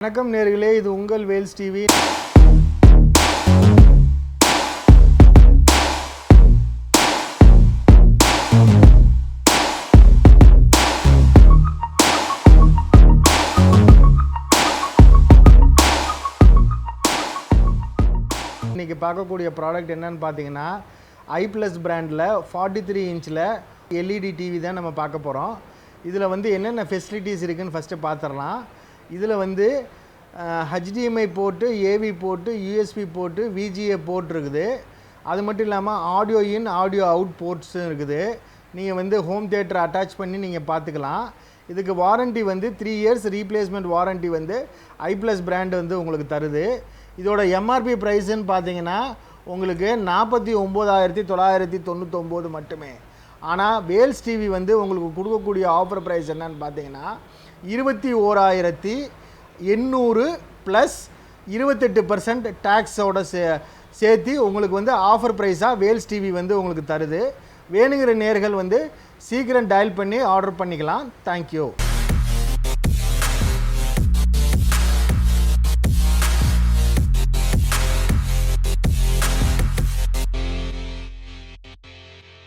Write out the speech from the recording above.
வணக்கம் நேர்களே, இது உங்கள் வேல்ஸ் டிவி. இன்றைக்கி பார்க்கக்கூடிய ப்ராடக்ட் என்னன்னு பார்த்தீங்கன்னா, ஐப்ளஸ் பிராண்டில் 43 இன்ச்சில் எல்இடி டிவி தான் நம்ம பார்க்க போகிறோம். இதில் வந்து என்னென்ன ஃபெசிலிட்டிஸ் இருக்குதுன்னு ஃபஸ்ட்டு பார்த்துடலாம். இதில் வந்து HDMI port, AV port, USB port, VGA port இருக்குது. அது மட்டும் இல்லாமல் ஆடியோ இன் ஆடியோ அவுட் போர்ட்ஸும் இருக்குது. நீங்கள் வந்து ஹோம் தியேட்டர் அட்டாச் பண்ணி நீங்கள் பார்த்துக்கலாம். இதுக்கு வாரண்ட்டி வந்து 3 இயர்ஸ் ரீப்ளேஸ்மெண்ட் வாரண்ட்டி வந்து ஐப்ளஸ் பிராண்ட் வந்து உங்களுக்கு தருது. இதோட எம்ஆர்பி ப்ரைஸுன்னு பார்த்தீங்கன்னா உங்களுக்கு 49,999 மட்டுமே. ஆனால் வேல்ஸ் டிவி வந்து உங்களுக்கு கொடுக்கக்கூடிய ஆஃபர் ப்ரைஸ் என்னன்னு பார்த்தீங்கன்னா 21,800 ப்ளஸ் 28% டேக்ஸோட சேர்த்து உங்களுக்கு வந்து ஆஃபர் ப்ரைஸாக வேல்ஸ் டிவி வந்து உங்களுக்கு தருது. வேணுங்கிற நேர்கள் வந்து சீக்கிரம் டயல் பண்ணி ஆர்டர் பண்ணிக்கலாம். தேங்க்யூ.